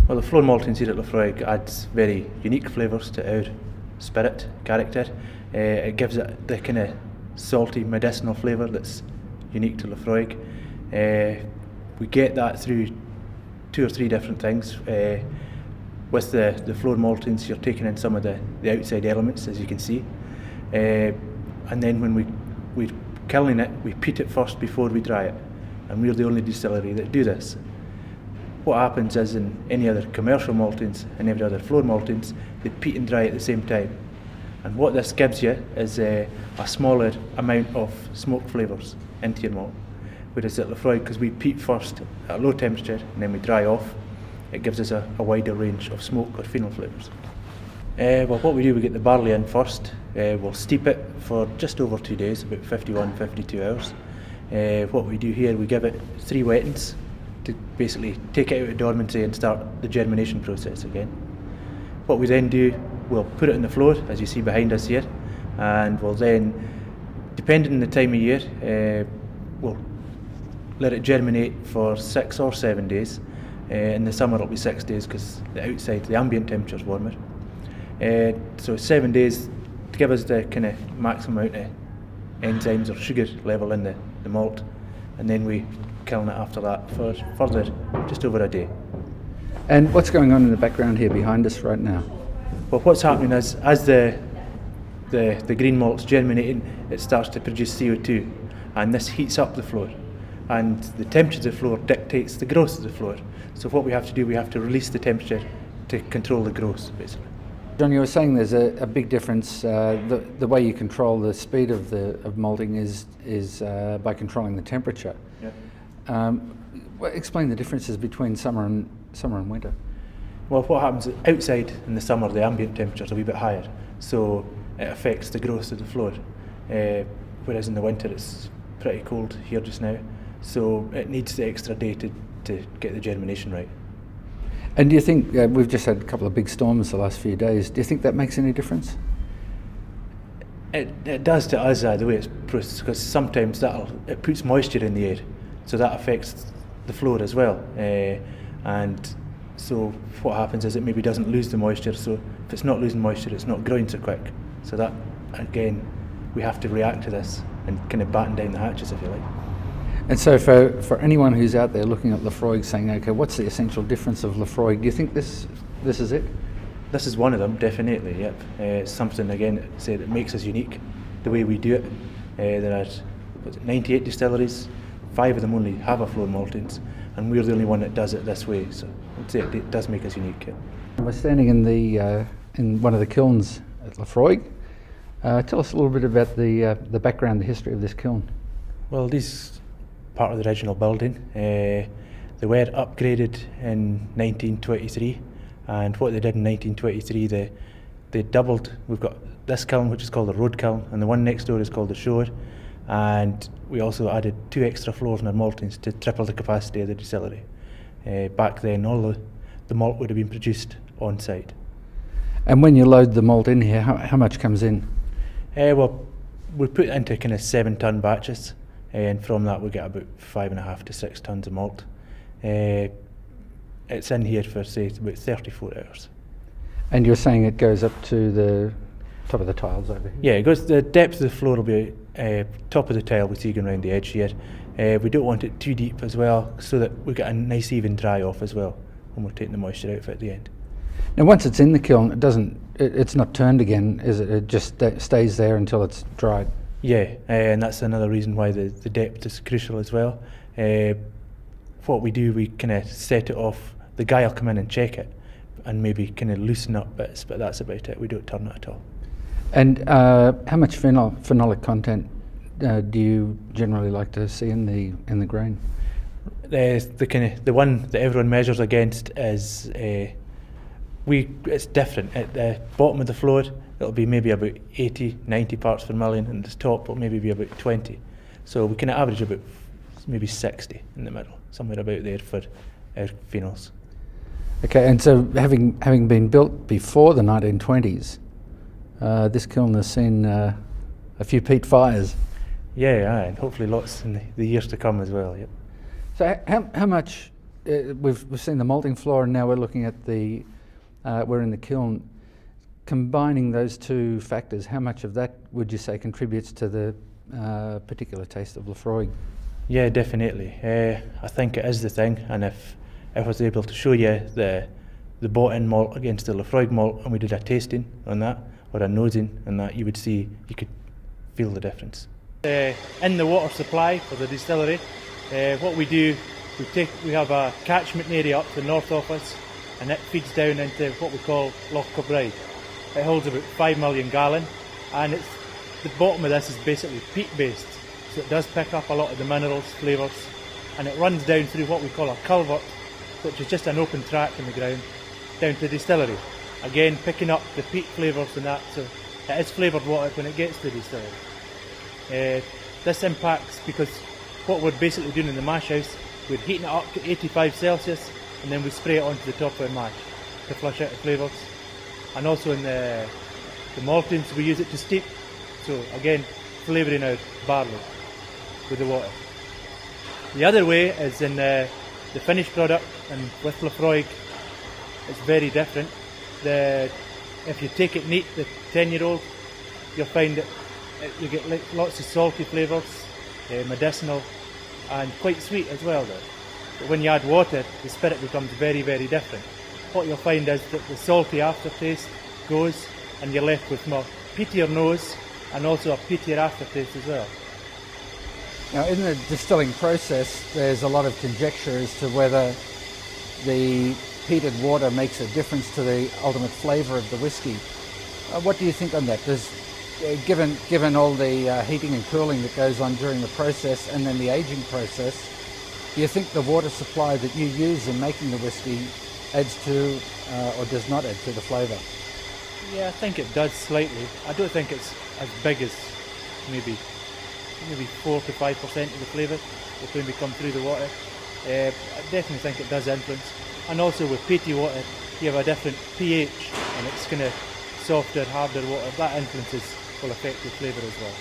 Well, the floor maltings here at Laphroaig adds very unique flavours to our spirit character. It gives it the kind of salty medicinal flavour that's unique to Laphroaig. We get that through 2 or 3 different things. With the floor maltings, you're taking in some of the outside elements, as you can see. And then when we're kilning it, we peat it first before we dry it. And we're the only distillery that do this. What happens is in any other commercial maltings and every other floor maltings, they peat and dry at the same time. And what this gives you is a smaller amount of smoke flavours into your malt. Whereas at Laphroaig, because we peat first at a low temperature and then we dry off, it gives us a wider range of smoke or phenol flavours. Well, what we do, we get the barley in first. We'll steep it for just over 2 days, about 51, 52 hours. What we do here, we give it 3 wettings to basically take it out of dormancy and start the germination process again. What we then do, we'll put it in the floor, as you see behind us here, and we'll then, depending on the time of year, we'll let it germinate for 6 or 7 days. In the summer it'll be 6 days because the outside, the ambient temperature is warmer. So 7 days to give us the kind of maximum amount of enzymes or sugar level in the malt, and then we kiln it after that for further just over a day. And what's going on in the background here behind us right now? Well, what's happening is as the green malt's germinating, it starts to produce CO2, and this heats up the floor, and the temperature of the floor dictates the growth of the floor. So what we have to do, we have to release the temperature to control the growth, basically. John, you were saying there's a big difference. The way you control the speed of malting is by controlling the temperature. Yeah. Explain the differences between summer and winter. Well, what happens is outside in the summer, the ambient temperature's a wee bit higher, so it affects the growth of the floor. Whereas in the winter, it's pretty cold here just now, so it needs the extra day to get the germination right. And do you think, we've just had a couple of big storms the last few days, do you think that makes any difference? It does to us, the way it's processed, because sometimes it puts moisture in the air, so that affects the floor as well. And so what happens is it maybe doesn't lose the moisture, so if it's not losing moisture, it's not growing so quick. So that, again, we have to react to this and kind of batten down the hatches, if you like. And so for anyone who's out there looking at Laphroaig saying, okay, what's the essential difference of Laphroaig? Do you think this is it? This is one of them, definitely, yep. It's something, again, that makes us unique, the way we do it. There are 98 distilleries, 5 of them only have a floor maltings, and we're the only one that does it this way, so I'd say it does make us unique. Yeah. We're standing in one of the kilns at Laphroaig. Tell us a little bit about the background, the history of this kiln. Well, these part of the original building. They were upgraded in 1923, and what they did in 1923, they doubled. We've got this kiln, which is called the road kiln, and the one next door is called the shore, and we also added 2 extra floors in our maltings to triple the capacity of the distillery. Back then, all the malt would have been produced on site. And when you load the malt in here, how much comes in? Well, we put it into kind of 7-ton batches, and from that we get about 5.5 to 6 tons of malt. It's in here for, say, about 34 hours. And you're saying it goes up to the top of the tiles over here? Yeah, it goes. The depth of the floor will be top of the tile we see going around the edge here. We don't want it too deep as well, so that we get a nice even dry off as well when we're taking the moisture out of it at the end. Now, once it's in the kiln, it's not turned again, is it? It just stays there until it's dried. Yeah, and that's another reason why the depth is crucial as well. What we do, we kind of set it off. The guy will come in and check it, and maybe kind of loosen up bits, but that's about it. We don't turn it at all. And how much phenolic content do you generally like to see in the grain? The one that everyone measures against is it's different. At the bottom of the floor, it'll be maybe about 80, 90 parts per million, and the top will maybe be about 20. So we can average about maybe 60 in the middle, somewhere about there for our phenols. Okay, and so having been built before the 1920s, this kiln has seen a few peat fires. Yeah, and hopefully lots in the years to come as well. Yep. So how much we've seen the malting floor, and now we're looking at we're in the kiln. Combining those two factors, how much of that would you say contributes to the particular taste of Laphroaig? Yeah, definitely. I think it is the thing, and if I was able to show you the bought-in malt against the Laphroaig malt, and we did a tasting on that, or a nosing on that, you could feel the difference. In the water supply for the distillery, what we do, we have a catchment area up to the north of us, and it feeds down into what we call Laphroaig. It holds about 5 million gallon, and the bottom of this is basically peat based, so it does pick up a lot of the minerals, flavours, and it runs down through what we call a culvert, which is just an open track in the ground, down to the distillery. Again, picking up the peat flavours and that, so it is flavoured water when it gets to the distillery. This impacts because what we're basically doing in the mash house, we're heating it up to 85 Celsius, and then we spray it onto the top of the mash to flush out the flavours. And also in the maltings, we use it to steep, so again, flavouring out barley with the water. The other way is in the finished product, and with Laphroaig it's very different. If you take it neat, the 10-year-old, you'll find that you get lots of salty flavours, medicinal, and quite sweet as well though. But when you add water, the spirit becomes very, very different. What you'll find is that the salty aftertaste goes, and you're left with more peatier nose and also a peatier aftertaste as well. Now, in the distilling process, there's a lot of conjecture as to whether the peated water makes a difference to the ultimate flavour of the whiskey. What do you think on that? Given all the heating and cooling that goes on during the process and then the aging process, do you think the water supply that you use in making the whiskey adds to or does not add to the flavour? Yeah, I think it does slightly. I don't think it's as big as maybe 4 to 5% of the flavour when we come through the water. I definitely think it does influence. And also with peaty water, you have a different pH, and it's kind of softer, harder water. That influences will affect the flavour as well.